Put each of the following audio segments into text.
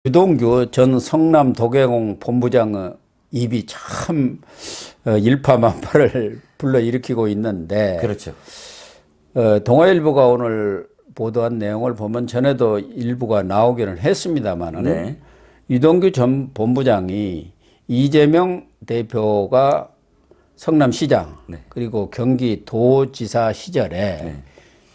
유동규 전 성남 도계공 본부장의 입이 참 일파만파를 불러일으키고 있는데, 그렇죠. 동아일보가 오늘 보도한 내용을 보면 전에도 일부가 나오기는 했습니다만은, 네. 유동규 전 본부장이 이재명 대표가 성남시장 네. 그리고 경기도지사 시절에 네.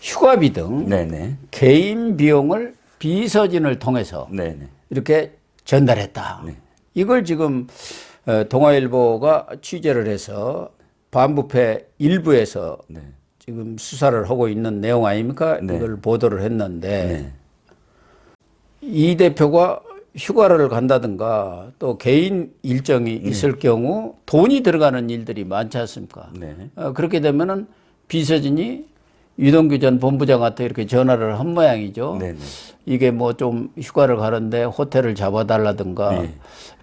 휴가비 등 네네. 개인 비용을 비서진을 통해서 네네. 이렇게 전달했다. 네. 이걸 지금 동아일보가 취재를 해서 반부패 일부에서 네. 지금 수사를 하고 있는 내용 아닙니까? 네. 이걸 보도를 했는데, 네. 이 대표가 휴가를 간다든가 또 개인 일정이 있을 경우 돈이 들어가는 일들이 많지 않습니까? 네. 그렇게 되면은 비서진이 유동규 전 본부장한테 이렇게 전화를 한 모양이죠. 네네. 이게 뭐 좀 휴가를 가는데 호텔을 잡아달라든가 네.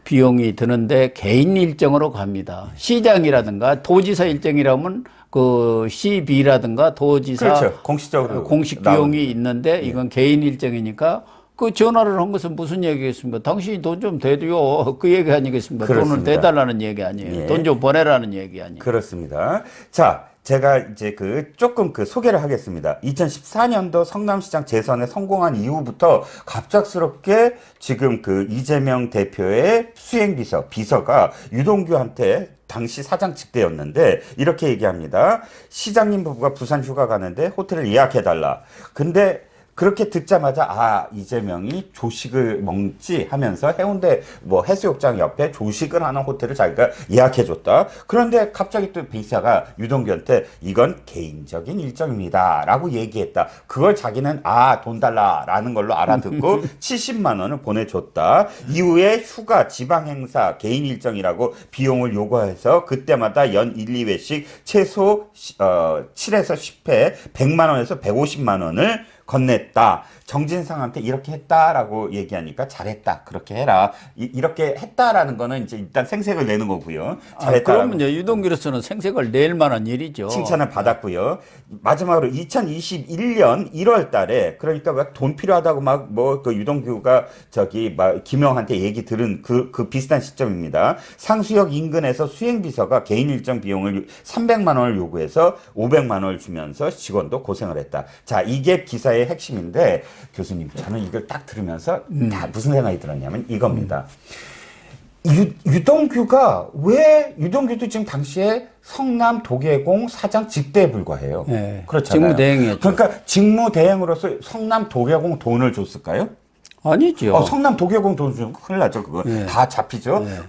비용이 드는데 개인 일정으로 갑니다. 시장이라든가 도지사 일정이라면 그 시비라든가 도지사 그렇죠. 공식적으로 공식 나오는 비용이 있는데 이건 개인 일정이니까 그 전화를 한 것은 무슨 얘기겠습니까? 당신이 돈 좀 대줘요. 그 얘기 아니겠습니까? 그렇습니다. 돈을 대달라는 얘기 아니에요. 예. 돈 좀 보내라는 얘기 아니에요. 그렇습니다. 자, 제가 이제 조금 소개를 하겠습니다. 2014년도 성남시장 재선에 성공한 이후부터 갑작스럽게 지금 이재명 대표의 비서가 유동규한테 당시 사장 직대였는데 이렇게 얘기합니다. 시장님 부부가 부산 휴가 가는데 호텔을 예약해달라. 근데 그렇게 듣자마자 이재명이 조식을 먹지 하면서 해운대 해수욕장 옆에 조식을 하는 호텔을 자기가 예약해줬다. 그런데 갑자기 또 비서가 유동규한테 이건 개인적인 일정입니다 라고 얘기했다. 그걸 자기는 돈 달라라는 걸로 알아듣고 70만 원을 보내줬다. 이후에 휴가, 지방행사, 개인 일정이라고 비용을 요구해서 그때마다 연 1, 2회씩 최소 7에서 10회 100만 원에서 150만 원을 건넸다. 정진상한테 이렇게 했다라고 얘기하니까 잘했다. 그렇게 해라. 이렇게 했다라는 거는 이제 일단 생색을 내는 거고요. 잘했다. 그러면 유동규로서는 생색을 낼 만한 일이죠. 칭찬을 받았고요. 마지막으로 2021년 1월 달에 그러니까 막 돈 필요하다고 유동규가 김영한테 얘기 들은 그 비슷한 시점입니다. 상수역 인근에서 수행비서가 개인 일정 비용을 300만 원을 요구해서 500만 원을 주면서 직원도 고생을 했다. 자, 이게 기사의 핵심인데 교수님, 저는 이걸 딱 들으면서 다 무슨 생각이 들었냐면 이겁니다. 유동규도 지금 당시에 성남 도계공 사장 직대에 불과해요. 네, 그렇잖아요. 직무대행이었죠. 그러니까 직무대행으로서 성남 도계공 돈을 줬을까요? 아니죠. 성남 도계공 돈 주면 큰일 나죠. 그거 다 잡히죠. 네.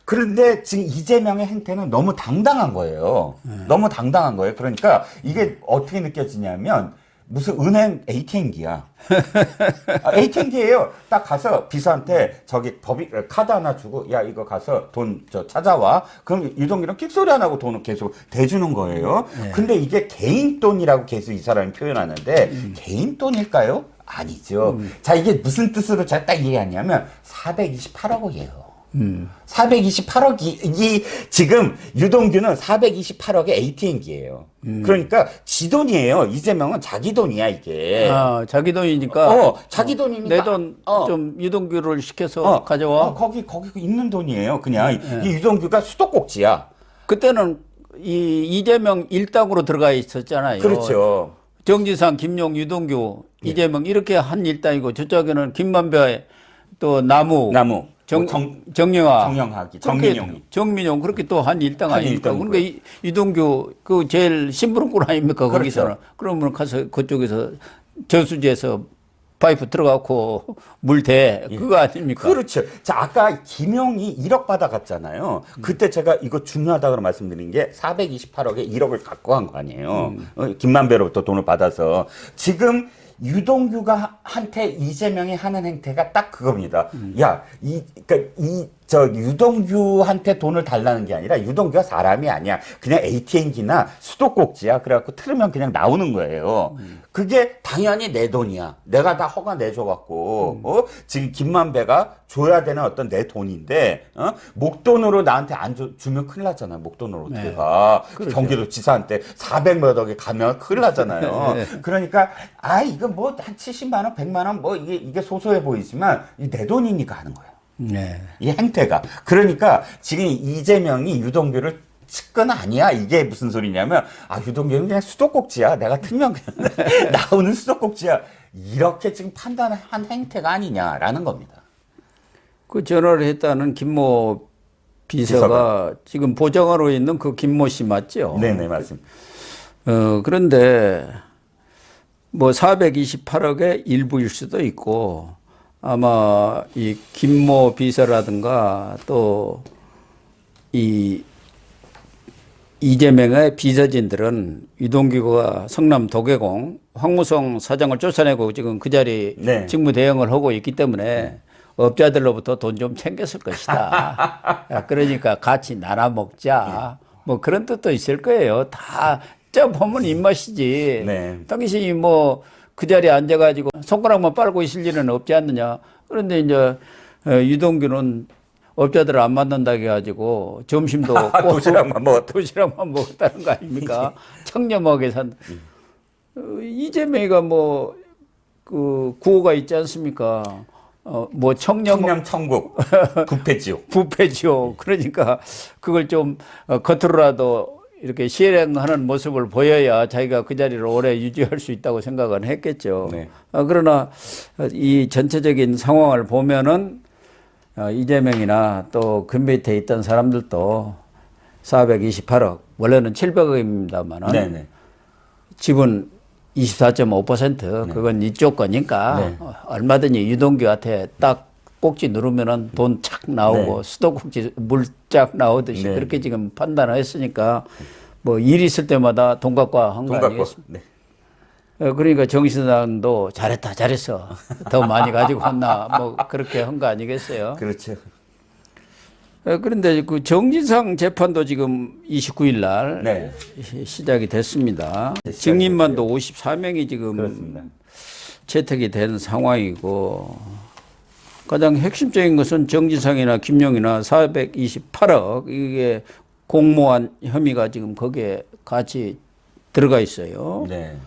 그런데 지금 이재명의 행태는 너무 당당한 거예요. 너무 당당한 거예요. 그러니까 이게 어떻게 느껴지냐면 무슨 은행 ATM기야. ATM기예요. 딱 가서 비서한테 카드 하나 주고 야 이거 가서 돈 찾아와. 그럼 유동규는 끽소리 안 하고 돈을 계속 대주는 거예요. 근데 이게 개인 돈이라고 계속 이 사람이 표현하는데 개인 돈일까요? 아니죠. 자, 이게 무슨 뜻으로 제가 딱 얘기하냐면 428억 원이에요. 428억이 지금 유동규는 428억의 ATM기예요. 그러니까 지 돈이에요. 이재명은 자기 돈이야 이게. 자기 돈이니까. 자기 돈이니까 내 돈 좀 유동규를 시켜서 가져와. 거기 있는 돈이에요. 그냥 이 유동규가 수도꼭지야. 그때는 이재명 일당으로 들어가 있었잖아요. 그렇죠. 정진상, 김용, 유동규, 이재명 이렇게 한 일당이고 저쪽에는 김만배 또 나무. 정영학이, 정민용 그렇게 또 한 일당 아닙니까? 그러니까 유동규 그 제일 심부름꾼 아닙니까? 그렇죠. 거기서는. 그러면 가서 그쪽에서 저수지에서 파이프 들어가고 물 대. 그거 아닙니까? 그렇죠. 자, 아까 김용이 1억 받아갔잖아요. 그때 제가 이거 중요하다고 말씀드린 게 428억에 1억을 갖고 간 거 아니에요. 김만배로부터 돈을 받아서. 지금 유동규가 한테 이재명이 하는 행태가 딱 그겁니다. 야, 유동규한테 돈을 달라는 게 아니라 유동규가 사람이 아니야. 그냥 ATM기나 수도꼭지야. 그래갖고 틀으면 그냥 나오는 거예요. 그게 당연히 내 돈이야. 내가 다 허가 내줘갖고, 지금 김만배가 줘야 되는 어떤 내 돈인데, 목돈으로 나한테 안 주면 큰일 나잖아요. 목돈으로 어떻게 가. 그렇죠. 경기도 지사한테 400몇 억에 가면 큰일 나잖아요. 그러니까, 이거 이거 뭐 한 70만 원, 100만 원 뭐 이게 소소해 보이지만 이 내 돈이니까 하는 거예요. 네. 이 행태가. 그러니까 지금 이재명이 유동규를 측근 아니야. 이게 무슨 소리냐면 유동규는 그냥 수도꼭지야. 내가 틀면 그냥 나오는 수도꼭지야. 이렇게 지금 판단한 행태가 아니냐라는 겁니다. 그 전화를 했다는 김모 비서가 지금 보좌관으로 있는 그 김모 씨 맞죠? 네네, 맞습니다. 그런데 뭐 428억의 일부일 수도 있고 아마 이 김모 비서라든가 또 이 이재명의 비서진들은 유동규가 성남 도계공 황무성 사장을 쫓아내고 지금 그 자리 네. 직무 대행을 하고 있기 때문에 업자들로부터 돈 좀 챙겼을 것이다. 야, 그러니까 같이 나눠 먹자. 뭐 그런 뜻도 있을 거예요. 다 보면 입맛이지. 네. 당신이 뭐 그 자리에 앉아가지고 손가락만 빨고 있을 일은 없지 않느냐. 그런데 이제 유동규는 업자들을 안 만난다 해가지고 점심도 꼭 도시락만 먹었다는 거 아닙니까? 청렴하게 산. 이재명이가 뭐 그 구호가 있지 않습니까? 뭐 청렴 천국, 부패지옥. 부패지옥. 그러니까 그걸 좀 겉으로라도 이렇게 실행하는 모습을 보여야 자기가 그 자리를 오래 유지할 수 있다고 생각은 했겠죠. 네. 그러나 이 전체적인 상황을 보면은 이재명이나 또 그 밑에 있던 사람들도 428억, 원래는 700억입니다만은 네네. 지분 24.5% 그건 이쪽 거니까 네. 얼마든지 유동규한테 딱 꼭지 누르면은 돈 착 나오고 네. 수도꼭지 물 쫙 나오듯이 네. 그렇게 지금 판단을 했으니까 뭐 일 있을 때마다 돈 갖고 한 거 아니겠습니까? 네. 그러니까 정신당도 잘했다 잘했어 더 많이 가지고 왔나 뭐 그렇게 한 거 아니겠어요? 그렇죠. 그런데 그 정진상 재판도 지금 29일 날 네. 시작이 됐습니다. 증인만도 54명이 지금 그렇습니다. 채택이 된 상황이고 가장 핵심적인 것은 정진상이나 김용이나 428억 이게 공모한 혐의가 지금 거기에 같이 들어가 있어요. 네.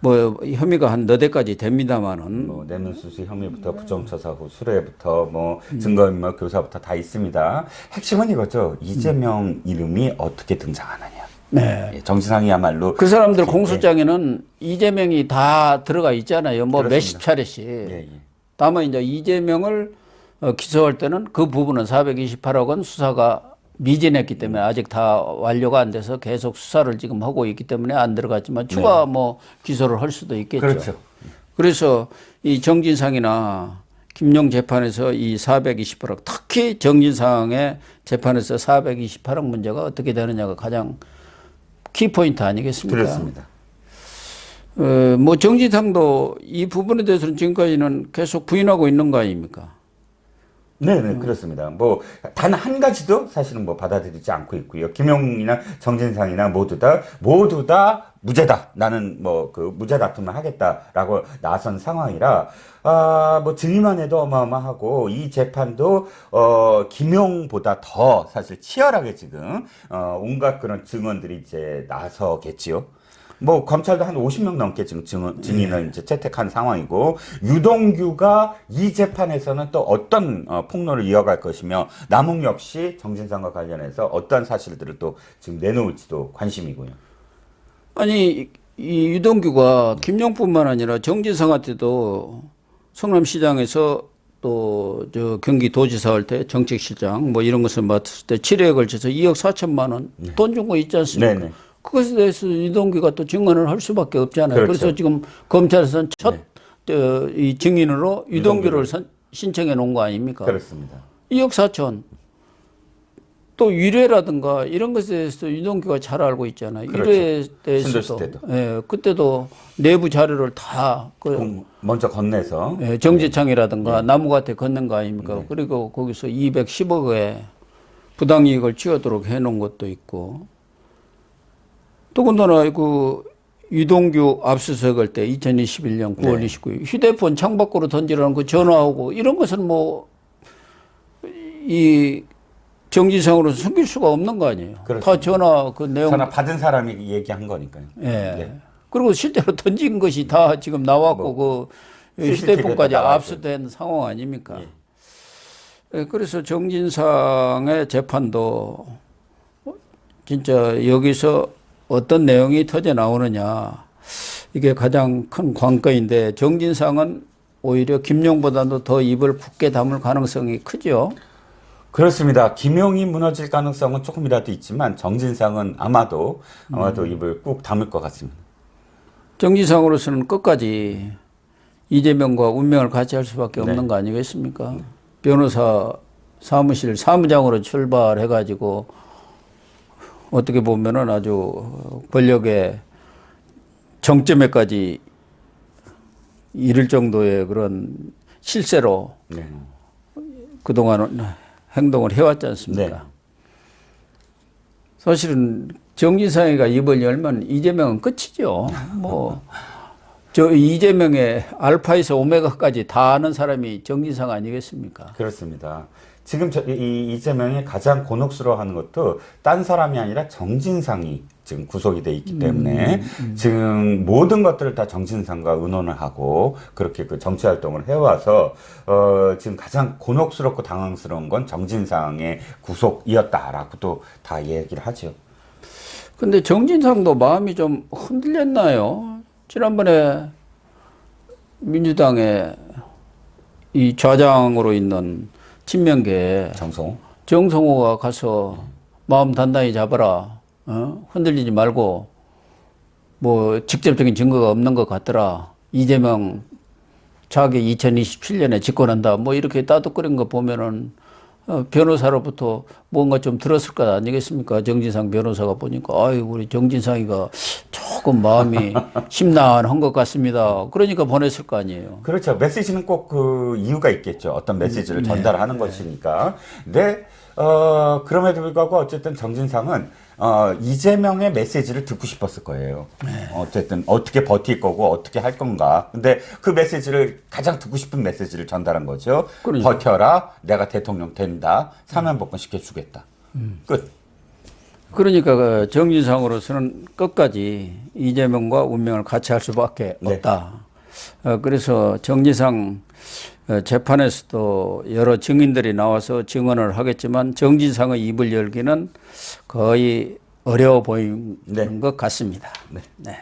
뭐 혐의가 한 너댓까지 됩니다만은 뭐 뇌물수수 혐의부터 부정처사 후 수뢰부터 뭐 증거인멸 교사부터 다 있습니다. 핵심은 이거죠. 이재명 이름이 어떻게 등장하느냐. 네. 예, 정진상이야말로 그 사람들 공소장에는 이재명이 다 들어가 있잖아요. 뭐 그렇습니다. 몇십 차례씩. 예. 다만 이제 이재명을 기소할 때는 그 부분은 428억 원 수사가 미진했기 때문에 아직 다 완료가 안 돼서 계속 수사를 지금 하고 있기 때문에 안 들어갔지만 추가 뭐 기소를 할 수도 있겠죠. 그렇죠. 그래서 이 정진상이나 김용 재판에서 이 428억 특히 정진상의 재판에서 428억 문제가 어떻게 되느냐가 가장 키포인트 아니겠습니까? 그렇습니다. 뭐 정진상도 이 부분에 대해서는 지금까지는 계속 부인하고 있는 거 아닙니까? 네네, 그렇습니다. 뭐, 단 한 가지도 사실은 뭐 받아들이지 않고 있고요. 김용이나 정진상이나 모두 다 무죄다. 나는 뭐 그 무죄 다툼을 하겠다라고 나선 상황이라, 뭐 증인만 해도 어마어마하고, 이 재판도, 김용보다 더 사실 치열하게 지금, 온갖 그런 증언들이 이제 나서겠지요. 뭐 검찰도 한 50명 넘게 지금 증인을 이제 채택한 상황이고 유동규가 이 재판에서는 또 어떤 폭로를 이어갈 것이며 남욱 역시 정진상과 관련해서 어떤 사실들을 또 지금 내놓을지도 관심이고요. 아니 이 유동규가 김용뿐만 아니라 정진상한테도 성남시장에서 또 저 경기도지사 할 때 정책실장 뭐 이런 것을 맡았을 때 7회에 걸쳐서 2억 4천만 원 돈 준 거 있지 않습니까? 네네. 그것에 대해서 유동규가 또 증언을 할 수밖에 없잖아요. 그렇죠. 그래서 지금 검찰에서는 첫 이 증인으로 유동규를 신청해 놓은 거 아닙니까? 그렇습니다. 2억 4천. 또 유례라든가 이런 것에 대해서 유동규가 잘 알고 있잖아요. 그렇죠. 유례에 대해서도 신도시 때도. 예, 그때도 내부 자료를 다 먼저 건네서 정지창이라든가 남욱한테 건넨 거 아닙니까? 그리고 거기서 210억의 부당이익을 취하도록 해놓은 것도 있고 더군다나 그 유동규 압수수색 할 때 2021년 9월 29일 휴대폰 창밖으로 던지라는 그 전화하고 이런 것은 뭐 이 정지상으로 숨길 수가 없는 거 아니에요. 그렇습니다. 다 전화 그 내용 전화 받은 사람이 얘기한 거니까요. 예. 네. 그리고 실제로 던진 것이 다 지금 나왔고 그 휴대폰까지 나와 압수된 상황 아닙니까? 예, 그래서 정진상의 재판도 진짜 여기서 어떤 내용이 터져 나오느냐 이게 가장 큰 관건인데 정진상은 오히려 김용보다도 더 입을 굳게 다물 가능성이 크죠. 그렇습니다. 김용이 무너질 가능성은 조금이라도 있지만 정진상은 아마도 입을 꾹 다물 것 같습니다. 정진상으로서는 끝까지 이재명과 운명을 같이 할 수밖에 없는 거 아니겠습니까? 변호사 사무실 사무장으로 출발해가지고 어떻게 보면은 아주 권력의 정점에까지 이를 정도의 그런 실세로 그동안 행동을 해왔지 않습니까? 사실은 정진상이가 입을 열면 이재명은 끝이죠. 뭐, 저 이재명의 알파에서 오메가까지 다 아는 사람이 정진상 아니겠습니까? 그렇습니다. 지금 이재명이 가장 곤혹스러워하는 것도 딴 사람이 아니라 정진상이 지금 구속이 돼 있기 때문에 지금 모든 것들을 다 정진상과 의논을 하고 그렇게 그 정치 활동을 해와서 지금 가장 곤혹스럽고 당황스러운 건 정진상의 구속이었다라고 또 다 얘기를 하죠. 근데 정진상도 마음이 좀 흔들렸나요? 지난번에 민주당의 이 좌장으로 있는 친명계 정성호가 가서 마음 단단히 잡아라. 흔들리지 말고 뭐 직접적인 증거가 없는 것 같더라. 이재명 자기 2027년에 집권한다. 뭐 이렇게 따뜻거린 거 보면은 변호사로부터 뭔가 좀 들었을 것 아니겠습니까? 정진상 변호사가 보니까 아이 우리 정진상이가 조금 마음이 심란한 것 같습니다. 그러니까 보냈을 거 아니에요. 그렇죠. 메시지는 꼭 그 이유가 있겠죠. 어떤 메시지를 전달하는 것이니까. 근데 그럼에도 불구하고 어쨌든 정진상은 이재명의 메시지를 듣고 싶었을 거예요. 어쨌든 어떻게 버틸 거고 어떻게 할 건가. 근데 그 메시지를 가장 듣고 싶은 메시지를 전달한 거죠. 그러니까. 버텨라. 내가 대통령 된다. 사면복권 시켜주겠다. 끝. 그러니까 그 정진상으로서는 끝까지 이재명과 운명을 같이 할 수밖에 없다. 그래서 정진상 재판에서도 여러 증인들이 나와서 증언을 하겠지만 정진상의 입을 열기는 거의 어려워 보이는 것 같습니다. 네.